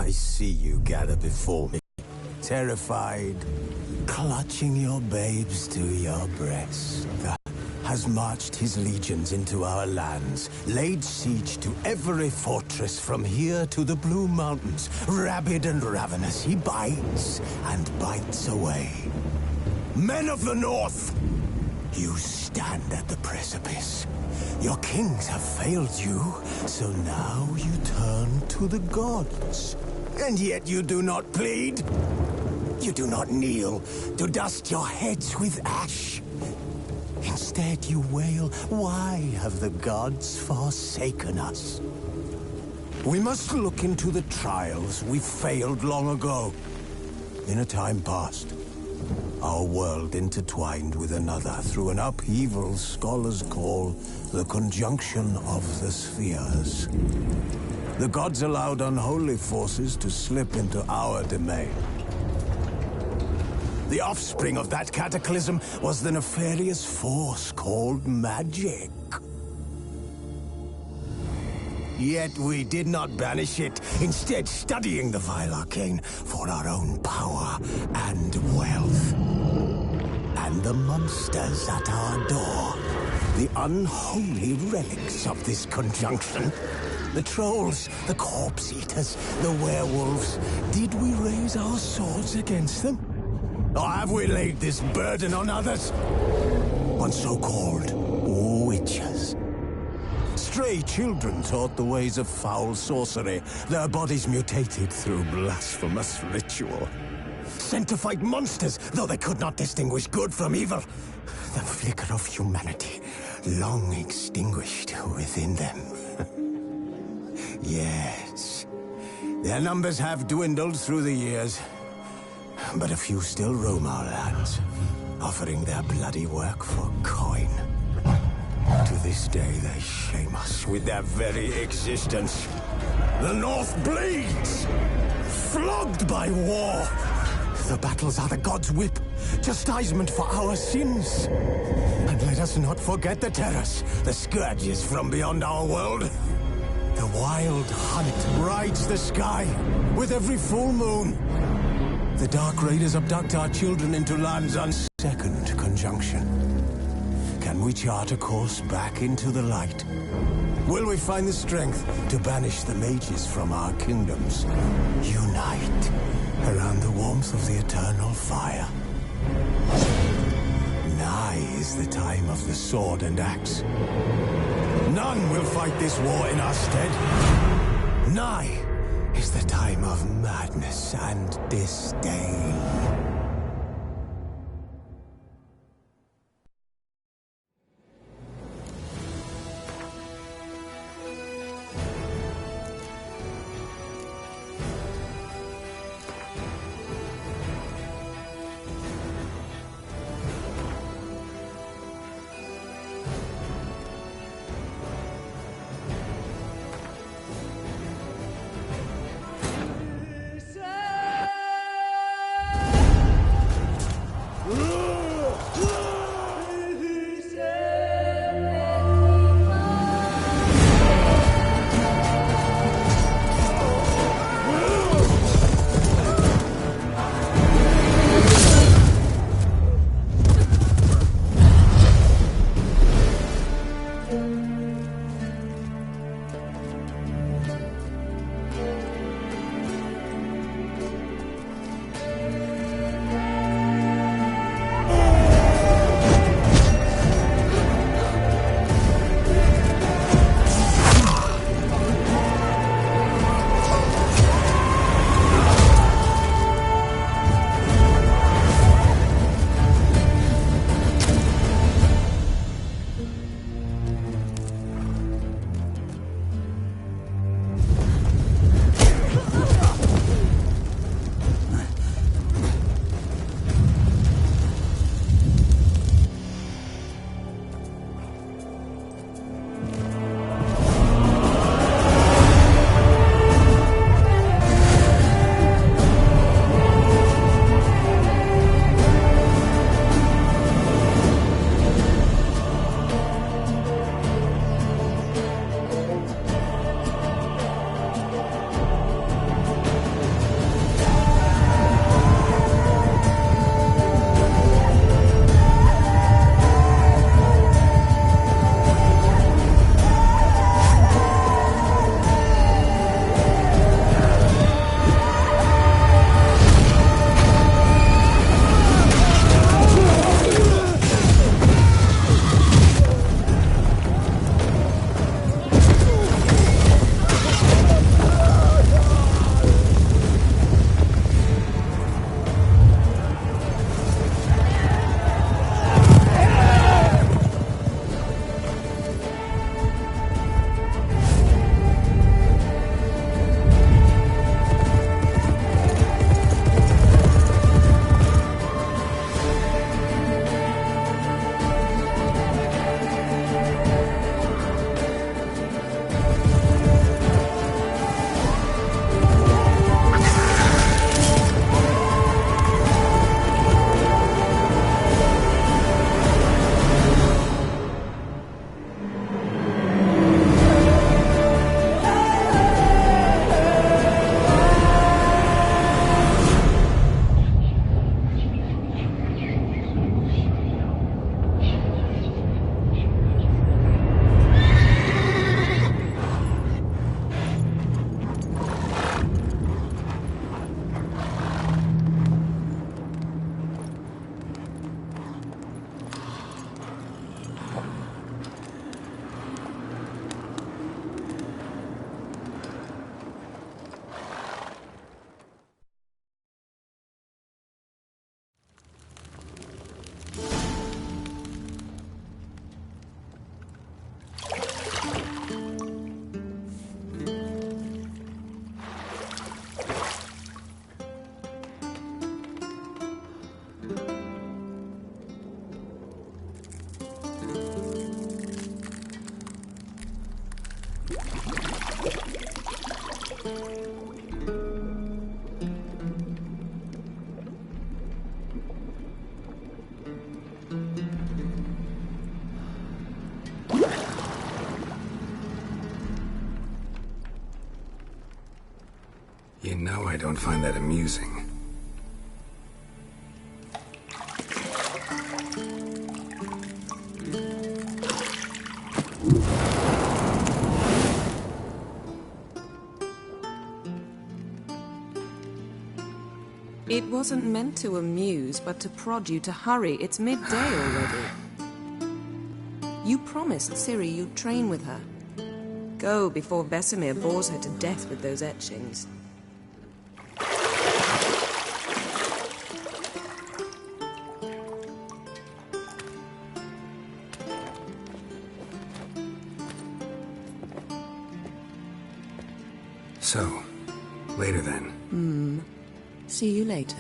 I see you gather before me, terrified, clutching your babes to your breast. Has marched his legions into our lands, laid siege to every fortress from here to the Blue Mountains. Rabid and ravenous, he bites and bites away. Men of the North, you stand at the precipice. Your kings have failed you, so now you turn to the gods. And yet you do not plead. You do not kneel to dust your heads with ash. Instead you wail, why have the gods forsaken us? We must look into the trials we failed long ago. In a time past, our world intertwined with another through an upheaval scholars call the conjunction of the spheres. The gods allowed unholy forces to slip into our domain. The offspring of that cataclysm was the nefarious force called magic. Yet we did not banish it, instead studying the vile arcane for our own power and wealth. And the monsters at our door, the unholy relics of this conjunction. The trolls, the corpse-eaters, the werewolves. Did we raise our swords against them? Or have we laid this burden on others? On so-called witches. Stray children taught the ways of foul sorcery, their bodies mutated through blasphemous ritual. Sent to fight monsters, though they could not distinguish good from evil. The flicker of humanity, long extinguished within them. Yes, their numbers have dwindled through the years. But a few still roam our lands, offering their bloody work for coin. To this day, they shame us with their very existence. The North bleeds, flogged by war. The battles are the gods' whip, chastisement for our sins. And let us not forget the terrors, the scourges from beyond our world. The wild hunt rides the sky with every full moon. The Dark Raiders abduct our children into lands on second conjunction. Can we chart a course back into the light? Will we find the strength to banish the mages from our kingdoms? Unite around the warmth of the eternal fire. Nigh is the time of the sword and axe. None will fight this war in our stead. Nigh is the time of madness and disdain. know I don't find that amusing. It wasn't meant to amuse, but to prod you to hurry. It's midday already. You promised Ciri you'd train with her. Go before Vesemir bores her to death with those etchings. So, later then. See you later.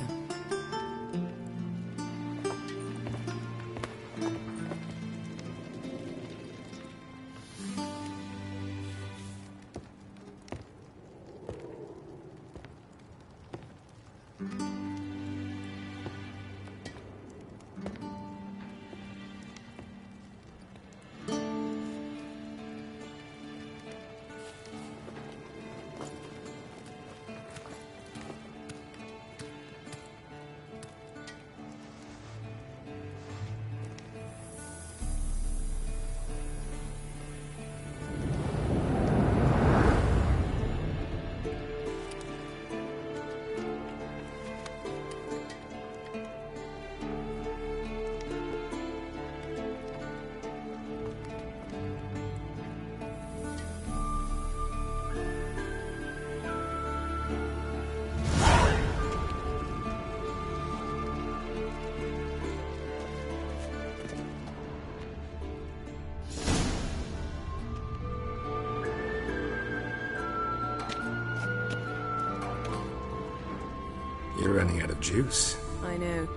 You're running out of juice. I know.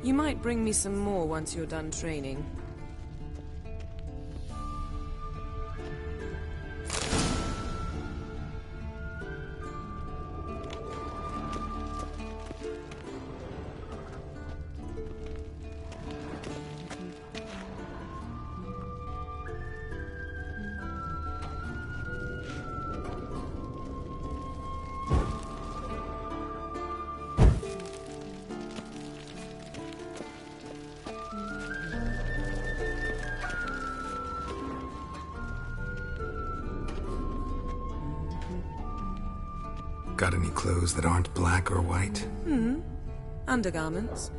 You might bring me some more once you're done training. Got any clothes that aren't black or white? Undergarments.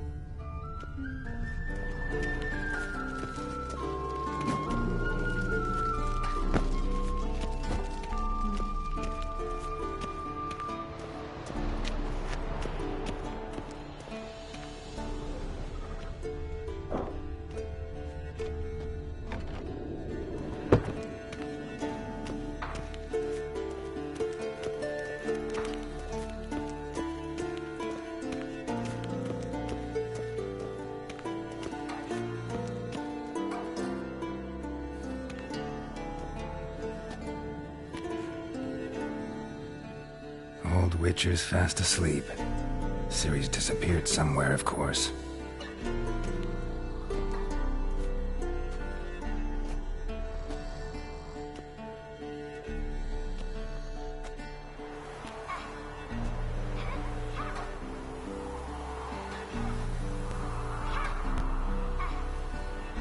Old Witcher's fast asleep. Ciri's disappeared somewhere, of course.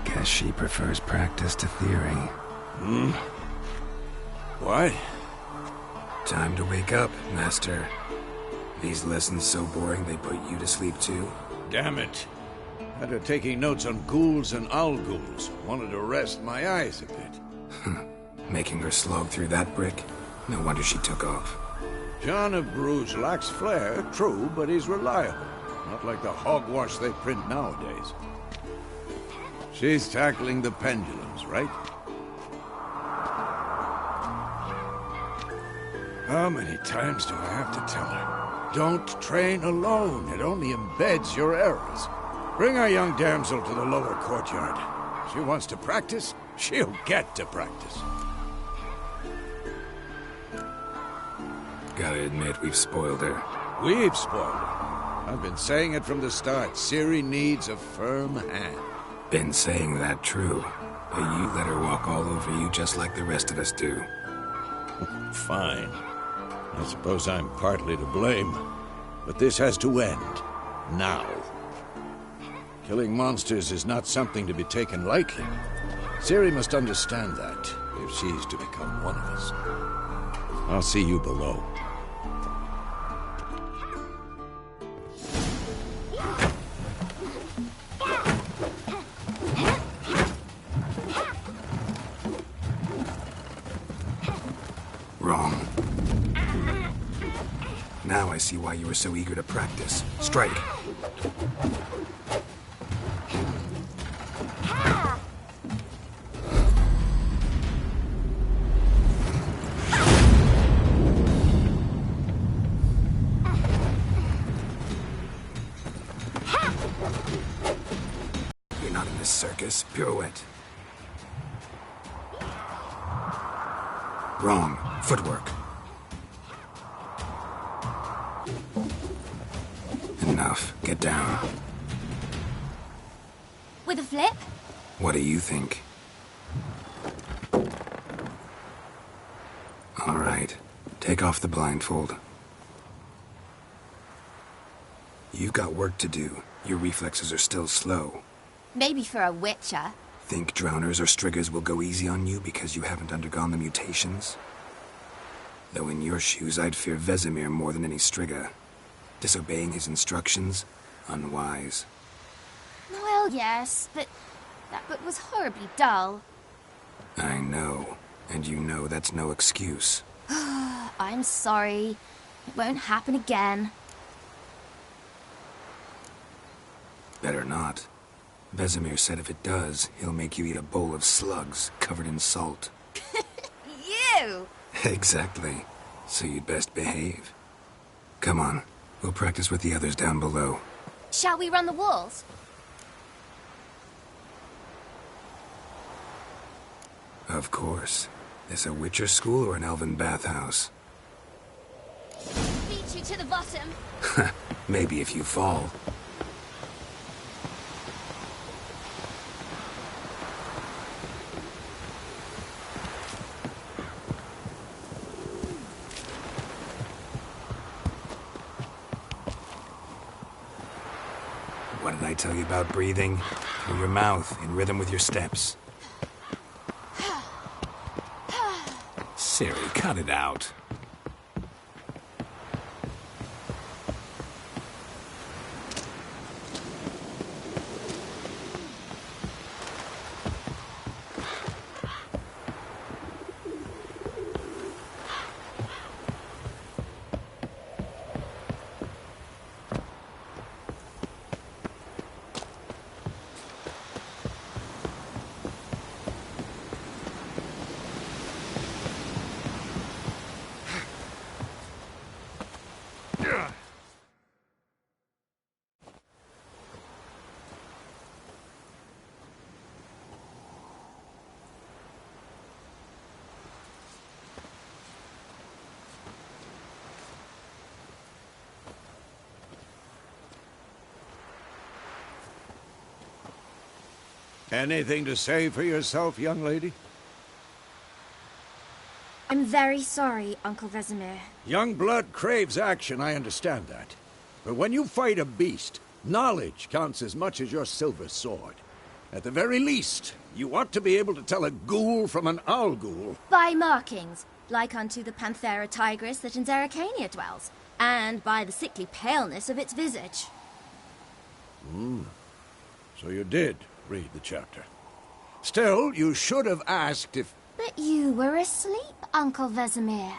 Guess she prefers practice to theory. What? Time to wake up, Master. These lessons so boring they put you to sleep too? Damn it. Had her taking notes on ghouls and owl ghouls. Wanted to rest my eyes a bit. Making her slog through that brick? No wonder she took off. John of Bruges lacks flair, true, but he's reliable. Not like the hogwash they print nowadays. She's tackling the pendulums, right? How many times do I have to tell her? Don't train alone. It only embeds your errors. Bring our young damsel to the lower courtyard. She wants to practice, she'll get to practice. Gotta admit, we've spoiled her. We've spoiled her. I've been saying it from the start. Ciri needs a firm hand. Been saying that true. But you let her walk all over you just like the rest of us do. Fine. I suppose I'm partly to blame, but this has to end. Now. Killing monsters is not something to be taken lightly. Ciri must understand that, if she's to become one of us. I'll see you below. Wrong. Now I see why you were so eager to practice. Strike. You're not in this circus. Pirouette. Wrong. Footwork. Enough. Get down. With a flip? What do you think? All right. Take off the blindfold. You've got work to do. Your reflexes are still slow. Maybe for a witcher. Think drowners or striggers will go easy on you because you haven't undergone the mutations? Though in your shoes, I'd fear Vesemir more than any strigger. Disobeying his instructions? Unwise. Well, yes, but that book was horribly dull. I know. And you know that's no excuse. I'm sorry. It won't happen again. Better not. Vesemir said if it does, he'll make you eat a bowl of slugs covered in salt. You! Exactly. So you'd best behave. Come on. We'll practice with the others down below. Shall we run the walls? Of course. This a Witcher school or an elven bathhouse? Beat you to the bottom. Maybe if you fall. What did I tell you about breathing? Through your mouth, in rhythm with your steps. Ciri, cut it out. Anything to say for yourself, young lady? I'm very sorry, Uncle Vesemir. Young blood craves action, I understand that. But when you fight a beast, knowledge counts as much as your silver sword. At the very least, you ought to be able to tell a ghoul from an owl ghoul. By markings, like unto the Panthera tigris that in Zerrikania dwells, and by the sickly paleness of its visage. So you did read the chapter. Still, you should have asked if... But you were asleep, Uncle Vesemir.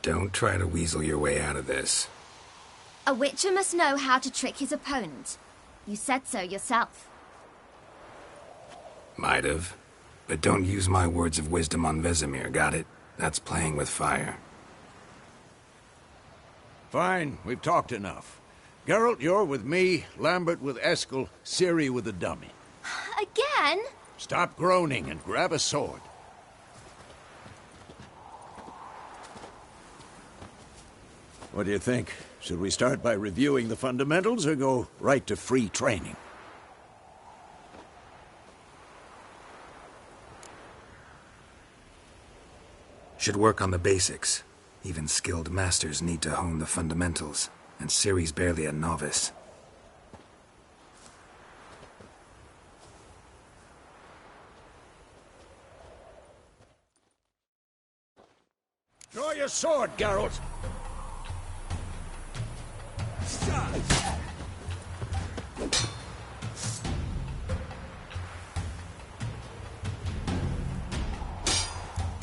Don't try to weasel your way out of this. A witcher must know how to trick his opponent. You said so yourself. Might have. But don't use my words of wisdom on Vesemir, got it? That's playing with fire. Fine, we've talked enough. Geralt, you're with me, Lambert with Eskel, Ciri with the dummy. Again? Stop groaning and grab a sword. What do you think? Should we start by reviewing the fundamentals or go right to free training? Should work on the basics. Even skilled masters need to hone the fundamentals, and Ciri's barely a novice. Draw your sword, Geralt!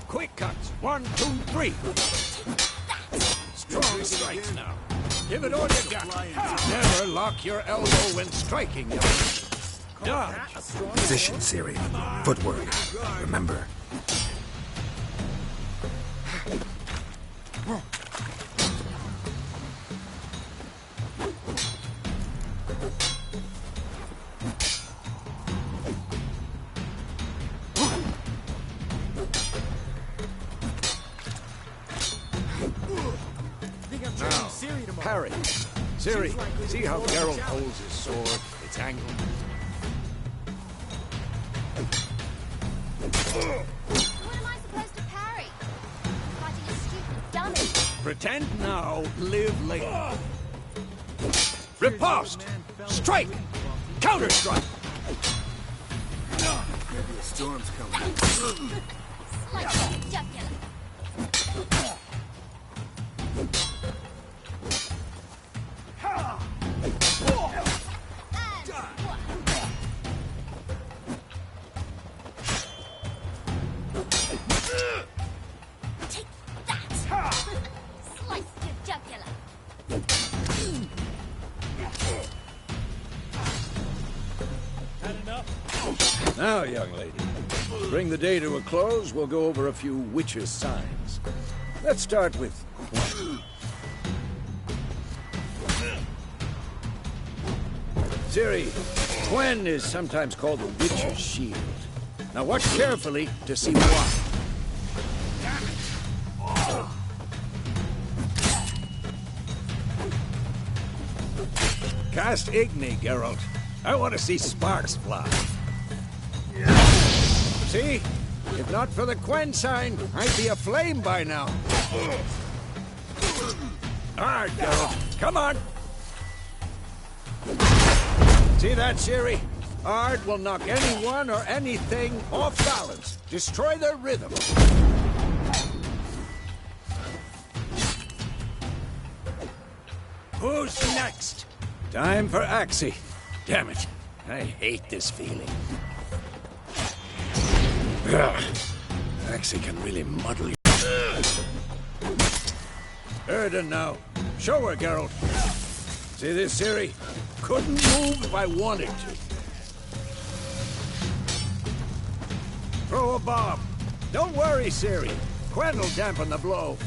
Quick cuts! 1, 2, 3! Strong strikes now. Give it all you got. Never lock your elbow when striking. Dodge! Position, Ciri. Footwork. Remember. Parry. Ciri, see how Geralt holds his sword? It's angled. What am I supposed to parry? Fighting a stupid dummy. Pretend now, live later. Riposte! Strike! Counter-strike! Maybe a storm's coming. Slice the jugular. Take that! Slice your jugular. Now, young lady, to bring the day to a close, we'll go over a few witches' signs. Let's start with Quen. Ciri, Quen is sometimes called the witch's shield. Now watch carefully to see why. Cast Igni, Geralt. I want to see sparks fly. See? If not for the Quen sign, I'd be aflame by now. Alright, Geralt. Come on! See that, Ciri? Ard will knock anyone or anything off balance. Destroy their rhythm. Who's next? Time for Axie. Damn it. I hate this feeling. Ugh. Axie can really muddle you. Erden now. Show her, Geralt. See this, Ciri? Couldn't move if I wanted to. Throw a bomb. Don't worry, Ciri. Quen will dampen the blow.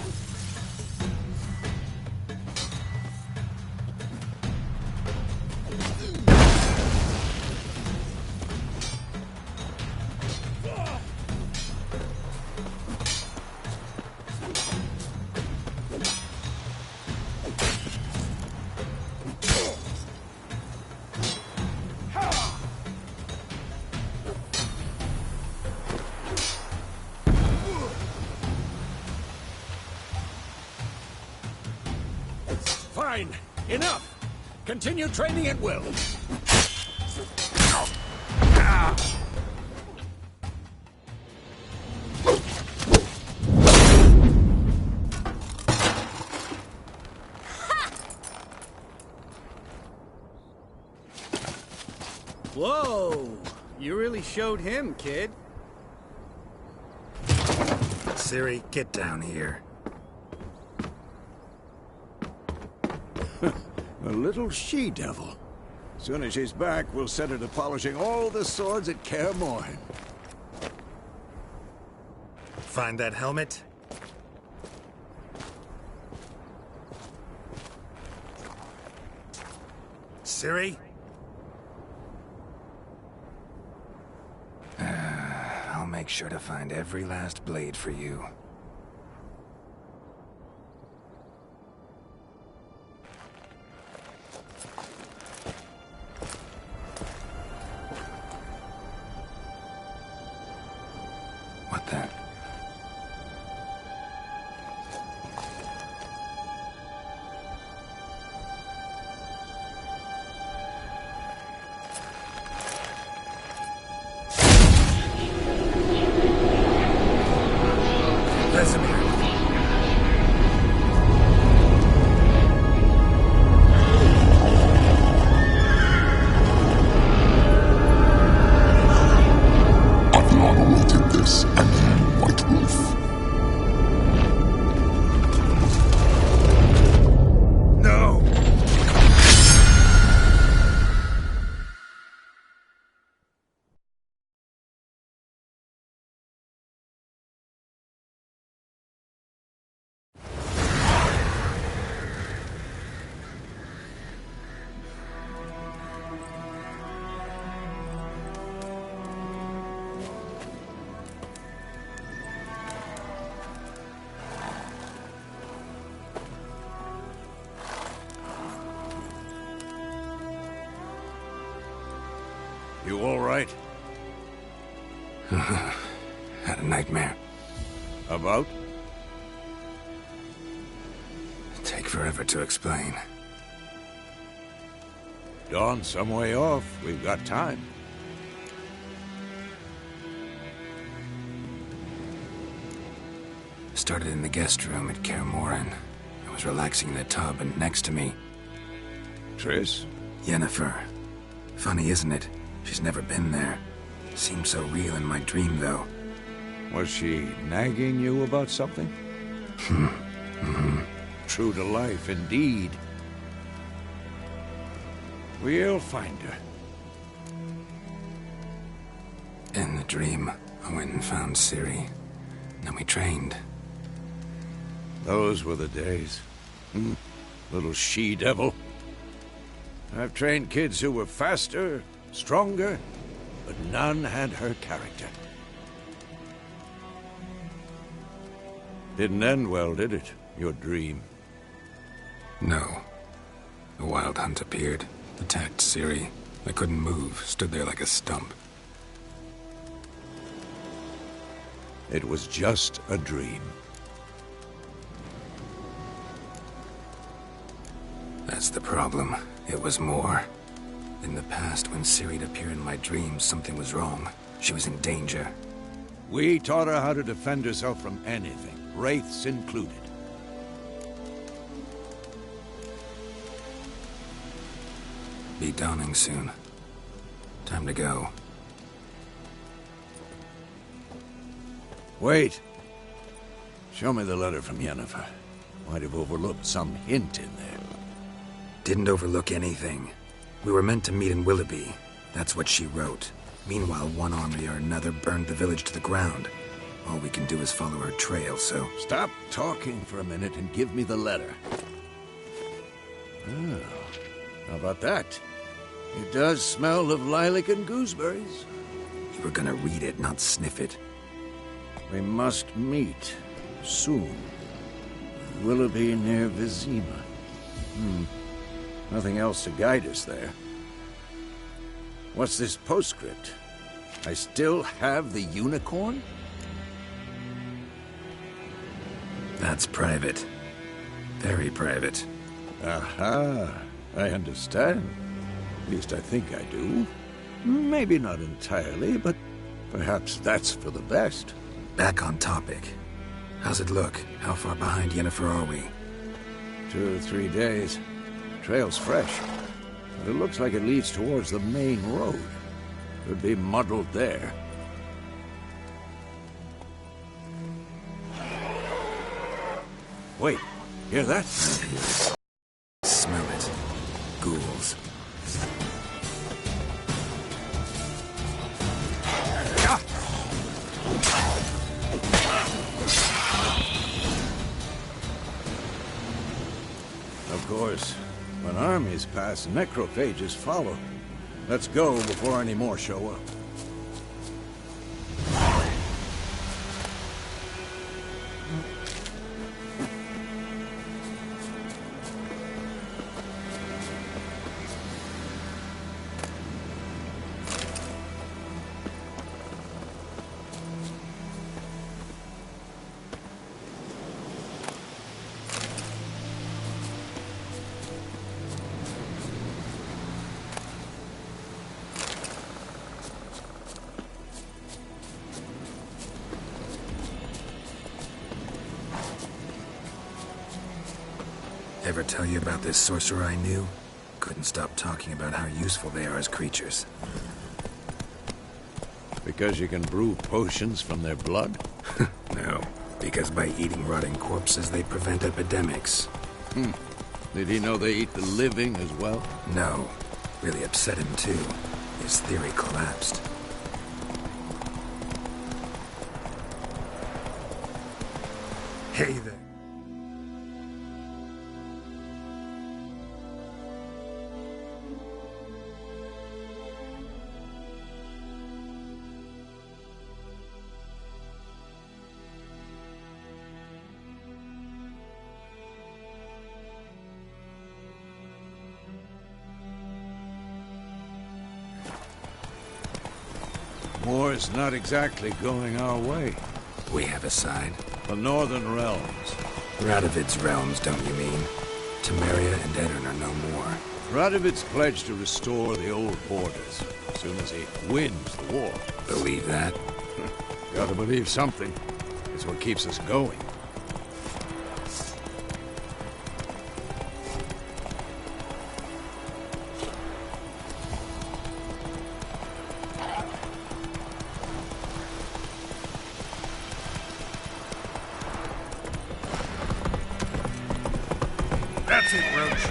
Fine. Enough. Continue training at will. Whoa! You really showed him, kid. Ciri, get down here. A little she-devil. Soon as she's back, we'll set her to polishing all the swords at Kaer Morhen. Find that helmet? Ciri? I'll make sure to find every last blade for you. What the? You all right? Had a nightmare. About? Take forever to explain. Dawn's some way off. We've got time. Started in the guest room at Kaer Morhen. I was relaxing in the tub, and next to me, Triss? Yennefer. Funny, isn't it? She's never been there. Seemed so real in my dream, though. Was she nagging you about something? True to life, indeed. We'll find her. In the dream, I went and found Ciri. Then we trained. Those were the days. Little she-devil. I've trained kids who were faster, stronger, but none had her character. Didn't end well, did it? Your dream? No. A wild hunt appeared, attacked Ciri. I couldn't move, stood there like a stump. It was just a dream. That's the problem. It was more. In the past, when Ciri'd appear in my dreams, something was wrong. She was in danger. We taught her how to defend herself from anything, wraiths included. Be dawning soon. Time to go. Wait. Show me the letter from Yennefer. Might have overlooked some hint in there. Didn't overlook anything. We were meant to meet in Willoughby. That's what she wrote. Meanwhile, one army or another burned the village to the ground. All we can do is follow her trail, so... Stop talking for a minute and give me the letter. Oh, how about that? It does smell of lilac and gooseberries. You were gonna read it, not sniff it. We must meet soon. Willoughby near Vizima. Nothing else to guide us there. What's this postscript? I still have the unicorn? That's private. Very private. Aha, I understand. At least I think I do. Maybe not entirely, but perhaps that's for the best. Back on topic. How's it look? How far behind Yennefer are we? 2 or 3 days. Trail's fresh, but it looks like it leads towards the main road. Could be muddled there. Wait, hear that? Smell it. Ghouls. Of course, when armies pass, necrophages follow. Let's go before any more show up. Ever tell you about this sorcerer I knew? Couldn't stop talking about how useful they are as creatures. Because you can brew potions from their blood? No, because by eating rotting corpses, they prevent epidemics. Did he know they eat the living as well? No. Really upset him, too. His theory collapsed. Hey there. War's not exactly going our way. We have a side. The Northern Realms. Radovid's realms, don't you mean? Temeria and Edirn are no more. Radovid's pledged to restore the old borders as soon as he wins the war. Believe that? Gotta believe something. It's what keeps us going. That's it, Roach.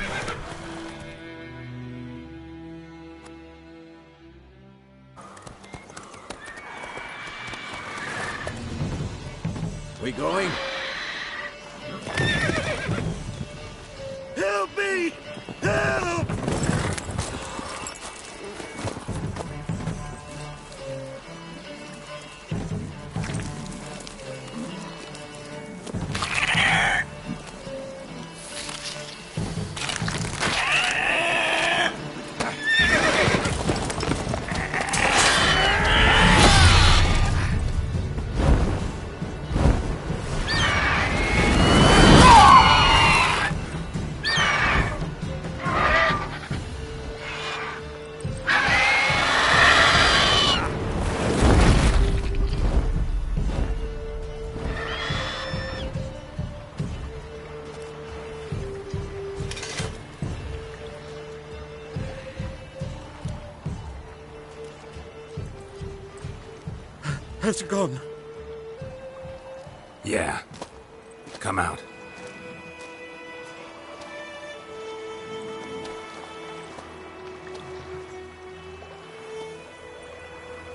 We going? Help me! Help! Has it gone? Yeah. Come out.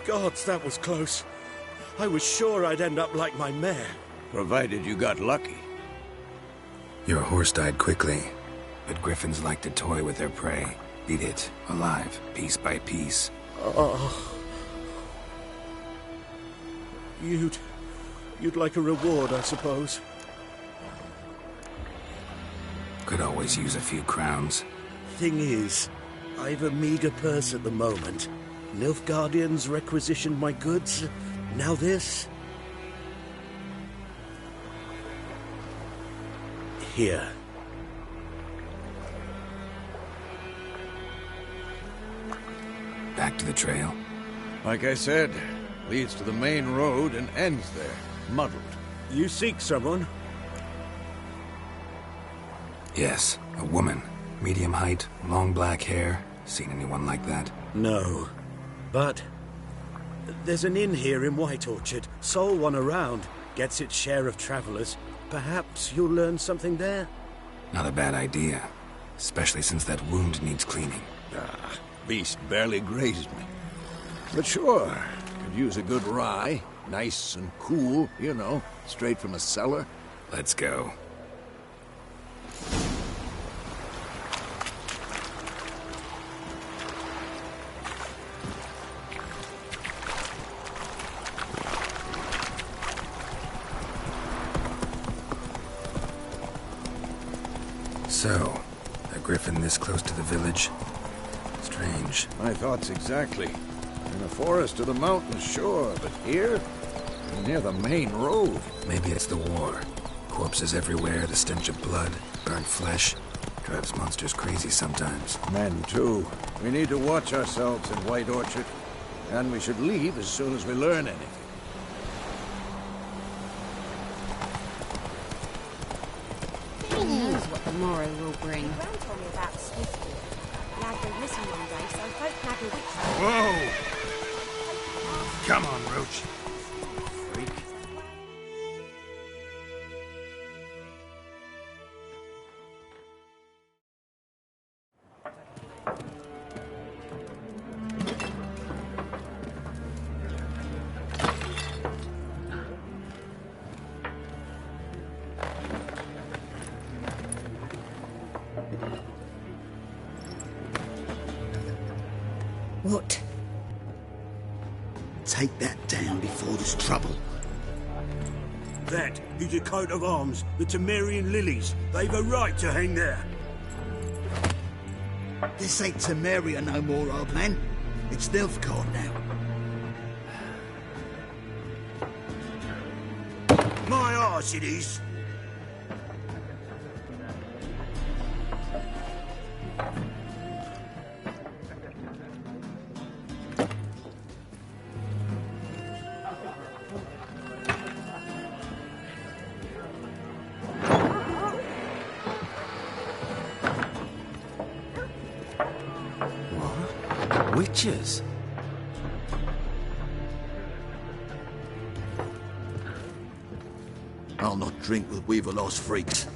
Gods, that was close. I was sure I'd end up like my mare. Provided you got lucky. Your horse died quickly, but griffins like to toy with their prey. Eat it, alive, piece by piece. Oh. You'd like a reward, I suppose. Could always use a few crowns. Thing is, I've a meager purse at the moment. Nilfgaardians requisitioned my goods. Now this. Here. Back to the trail. Like I said, leads to the main road and ends there, muddled. You seek someone? Yes, a woman. Medium height, long black hair. Seen anyone like that? No. But there's an inn here in White Orchard. Sole one around. Gets its share of travelers. Perhaps you'll learn something there? Not a bad idea. Especially since that wound needs cleaning. Ah, beast barely grazed me. But sure, could use a good rye. Nice and cool, you know, straight from a cellar. Let's go. So, a griffin this close to the village? Strange. My thoughts exactly. In the forest or the mountains, sure, but here? Near the main road. Maybe it's the war. Corpses everywhere, the stench of blood, burnt flesh. Drives monsters crazy sometimes. Men, too. We need to watch ourselves in White Orchard. And we should leave as soon as we learn anything. Who knows what the morrow will bring? Gran told me about the Swiftwood. He had been missing one day, so folk had a witch. Whoa! Come on, Roach. Freak. What? Take that down before there's trouble. That is a coat of arms, the Temerian lilies. They've a right to hang there. This ain't Temeria no more, old man. It's Nilfgaard now. price it is. Witches? I'll not drink with Weaver-lost freaks.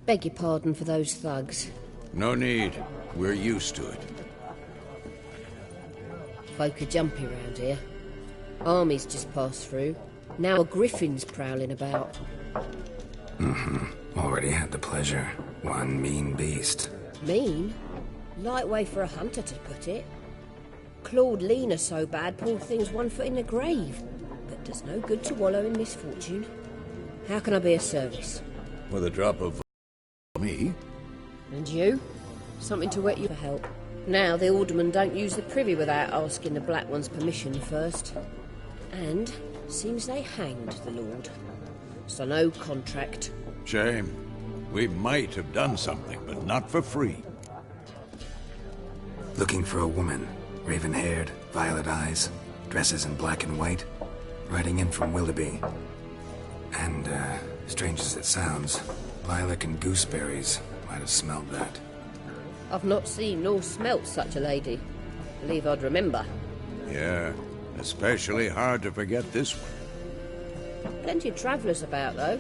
Beg your pardon for those thugs. No need. We're used to it. Folk are jumpy round here. Armies just passed through. Now a griffin's prowling about. Already had the pleasure. One mean beast. Mean? Light way for a hunter to put it. Clawed Lena so bad, poor thing's 1 foot in the grave. But does no good to wallow in misfortune. How can I be of service? With a drop of me? And you? Something to wet you for help. Now the aldermen don't use the privy without asking the Black One's permission first. And seems they hanged the Lord. So no contract. Shame. We might have done something, but not for free. Looking for a woman. Raven-haired, violet eyes, dresses in black and white. Riding in from Willoughby. And, strange as it sounds, lilac and gooseberries might have smelled that. I've not seen nor smelt such a lady. Believe I'd remember. Yeah, especially hard to forget this one. Plenty of travellers about, though.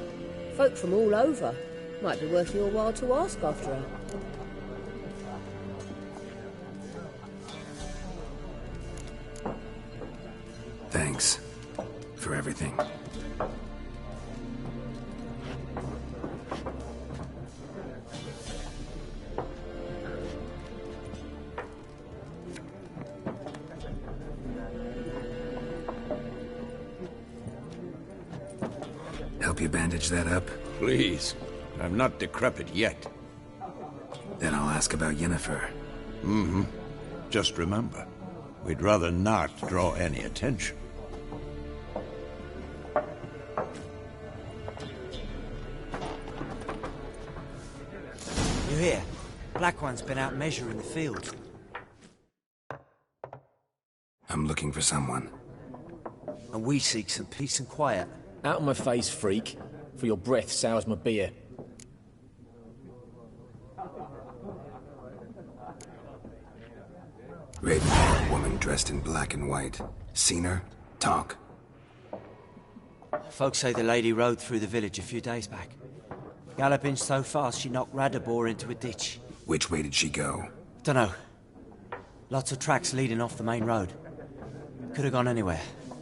Folk from all over. Might be worth your while to ask after her. Thanks for everything. Help you bandage that up? Please. I'm not decrepit yet. Then I'll ask about Yennefer. Just remember, we'd rather not draw any attention. You hear? Black One's been out measuring the fields. I'm looking for someone. And we seek some peace and quiet. Out of my face, freak. For your breath sours my beer. Raven-haired woman dressed in black and white. Seen her? Talk. Folks say the lady rode through the village a few days back. Galloping so fast she knocked Radabor into a ditch. Which way did she go? Dunno. Lots of tracks leading off the main road. Could have gone anywhere.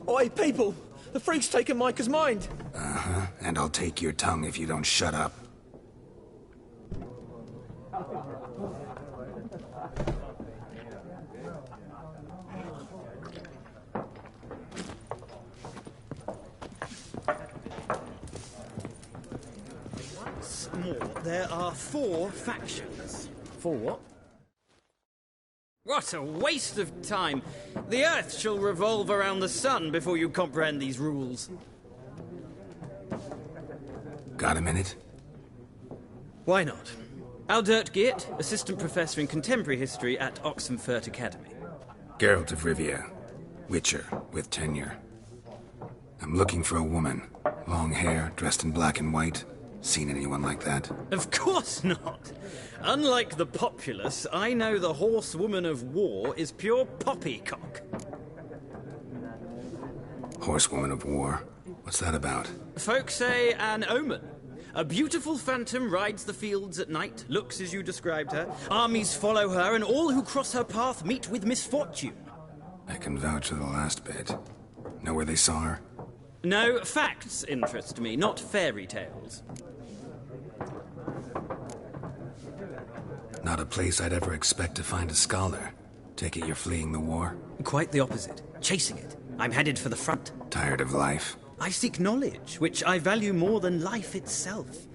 Oi, people! The freak's taken Micah's mind! Uh-huh. And I'll take your tongue if you don't shut up. Once more, there are 4 factions. 4 what? What a waste of time! The Earth shall revolve around the sun before you comprehend these rules. Got a minute? Why not? Aldert Geert, Assistant Professor in Contemporary History at Oxenfurt Academy. Geralt of Rivia. Witcher, with tenure. I'm looking for a woman. Long hair, dressed in black and white. Seen anyone like that? Of course not! Unlike the populace, I know the horsewoman of war is pure poppycock. Horsewoman of war? What's that about? Folk say an omen. A beautiful phantom rides the fields at night, looks as you described her. Armies follow her, and all who cross her path meet with misfortune. I can vouch for the last bit. Know where they saw her? No, facts interest me, not fairy tales. Not a place I'd ever expect to find a scholar. Take it you're fleeing the war? Quite the opposite. Chasing it. I'm headed for the front. Tired of life? I seek knowledge, which I value more than life itself.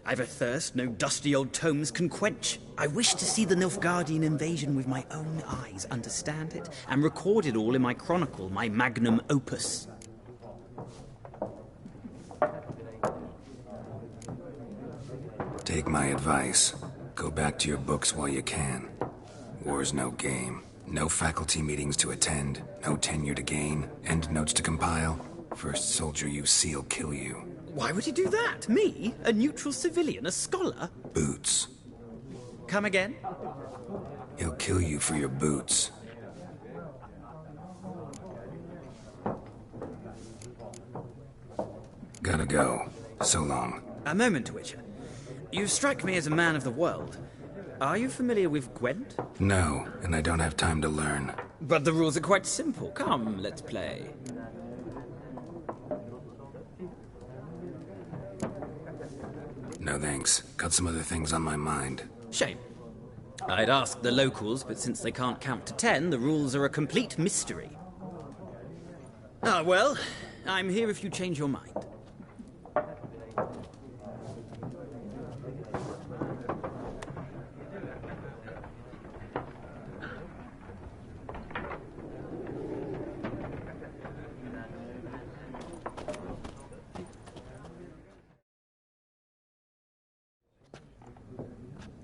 I've a thirst no dusty old tomes can quench. I wish to see the Nilfgaardian invasion with my own eyes, understand it, and record it all in my chronicle, my magnum opus. Take my advice. Go back to your books while you can. War's no game. No faculty meetings to attend, no tenure to gain, endnotes to compile. First soldier you see'll kill you. Why would he do that? Me? A neutral civilian? A scholar? Boots. Come again? He'll kill you for your boots. Gotta go. So long. A moment, Witcher. You strike me as a man of the world. Are you familiar with Gwent? No, and I don't have time to learn. But the rules are quite simple. Come, let's play. No thanks. Got some other things on my mind. Shame. I'd ask the locals, but since they can't count to 10, the rules are a complete mystery. Ah, well, I'm here if you change your mind.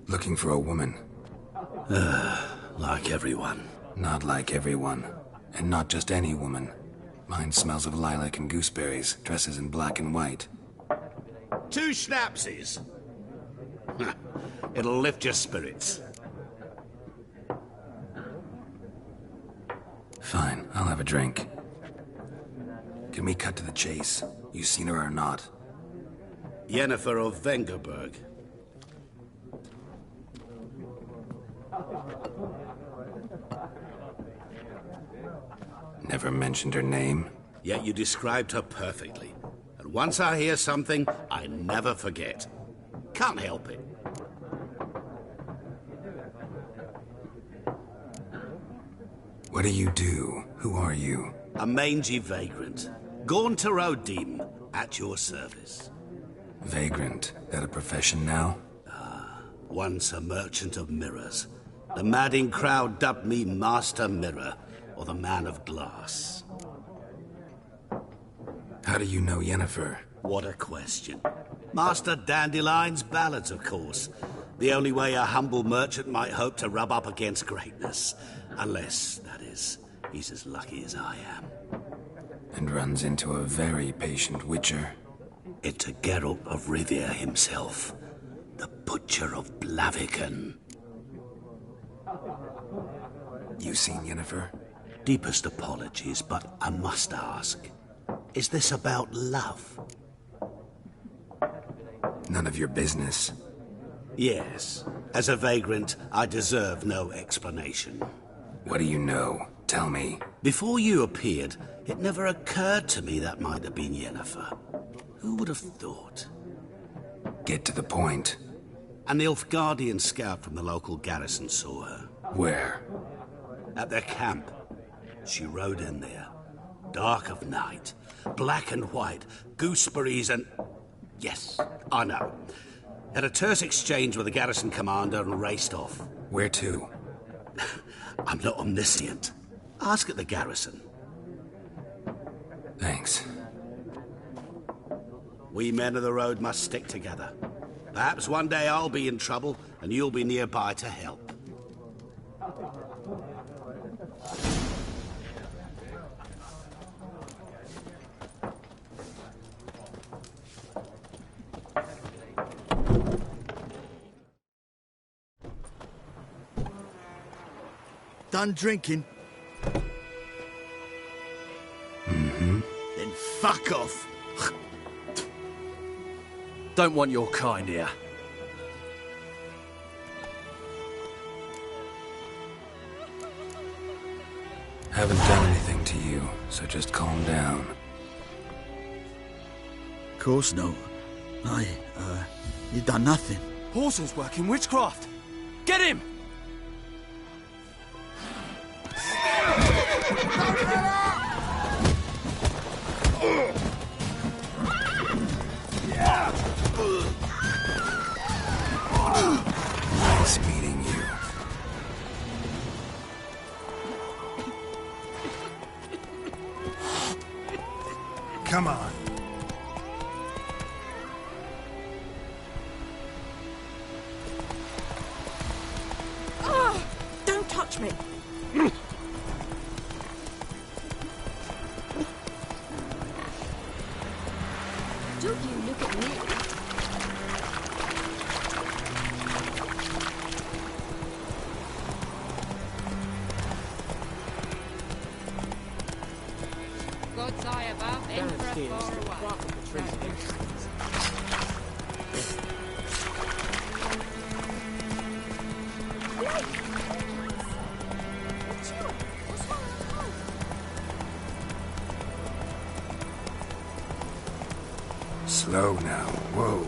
Looking for a woman. Like everyone. Not like everyone. And not just any woman. Mine smells of lilac and gooseberries, dresses in black and white. 2 schnapsies. It'll lift your spirits. Fine, I'll have a drink. Can we cut to the chase? You seen her or not? Yennefer of Vengerberg. Never mentioned her name. Yet you described her perfectly. And once I hear something, I never forget. Can't help it. What do you do? Who are you? A mangy vagrant. Gaunt to Odim, at your service. Vagrant. That a profession now? Once a merchant of mirrors. The madding crowd dubbed me Master Mirror, or the Man of Glass. How do you know Yennefer? What a question. Master Dandelion's ballads, of course. The only way a humble merchant might hope to rub up against greatness. Unless, that is, he's as lucky as I am. And runs into a very patient witcher. It's a Geralt of Rivia himself. The Butcher of Blaviken. You seen Yennefer? Deepest apologies, but I must ask. Is this about love? None of your business. Yes. As a vagrant, I deserve no explanation. What do you know? Tell me. Before you appeared, it never occurred to me that might have been Yennefer. Who would have thought? Get to the point. An Nilfgaardian scout from the local garrison saw her. Where? At their camp. She rode in there. Dark of night. Black and white. Gooseberries and... Yes, I know. Had a terse exchange with the garrison commander and raced off. Where to? I'm not omniscient. Ask at the garrison. Thanks. We men of the road must stick together. Perhaps one day I'll be in trouble and you'll be nearby to help. Done drinking? Mm-hmm. Then fuck off. Don't want your kind here. Haven't done anything to you, so just calm down. Of course no. You done nothing. Horsel's working witchcraft. Get him! Nice meeting you. Come on. Oh, don't touch me. Do you look at me? God's eye above, emperor far away. Slow now. Whoa.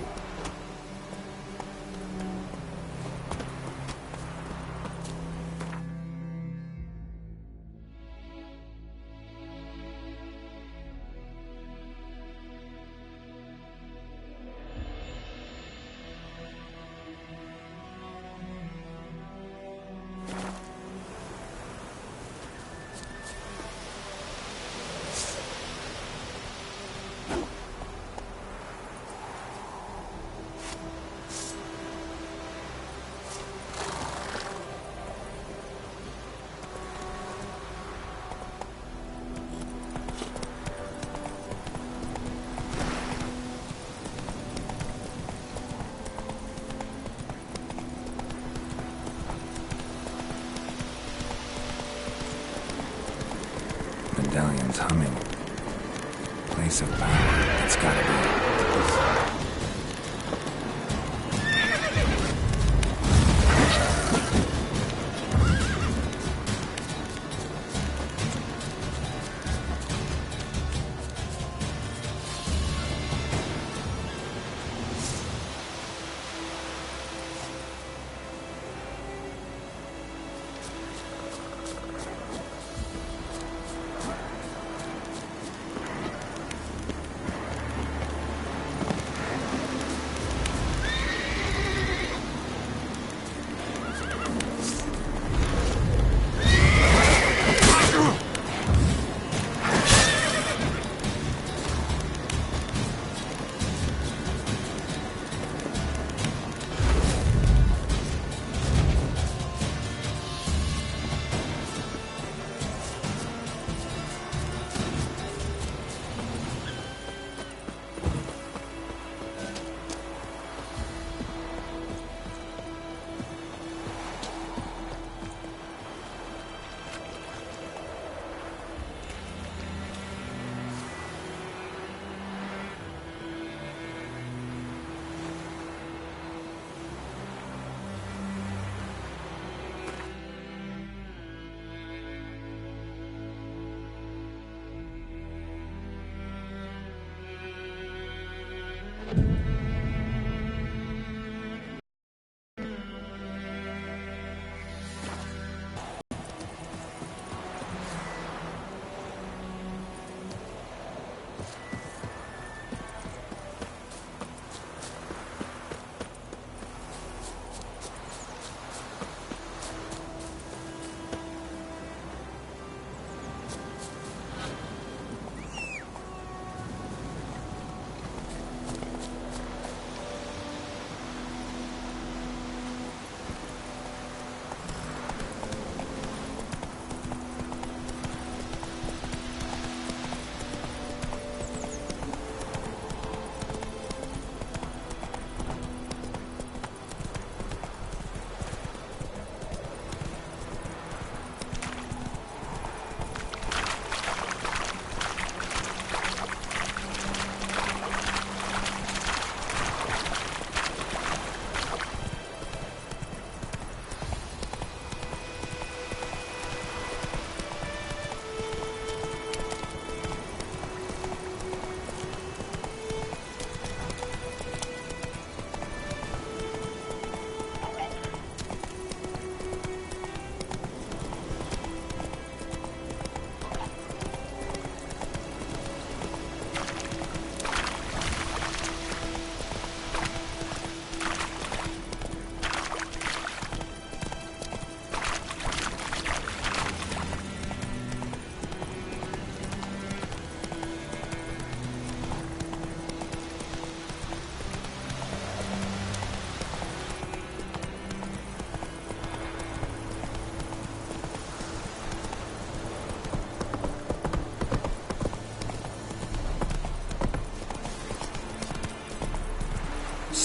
Medallion's humming. Place of power. It's gotta be.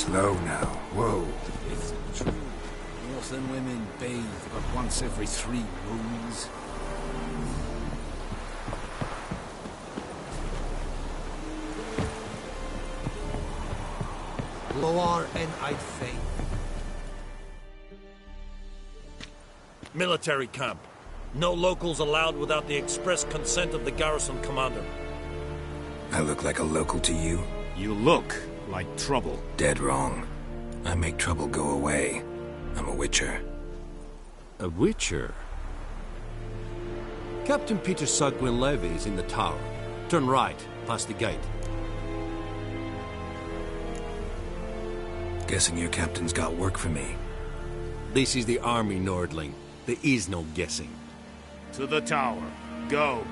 Slow now. Whoa. It's true. Northern women bathe but once every 3 moons. Lower and I'd faint. Military camp. No locals allowed without the express consent of the garrison commander. I look like a local to you? You look like trouble. Dead wrong. I make trouble go away. I'm a witcher. A witcher? Captain Peter Sugwin Levy is in the tower. Turn right, past the gate. Guessing your captain's got work for me. This is the army, Nordling. There is no guessing. To the tower. Go.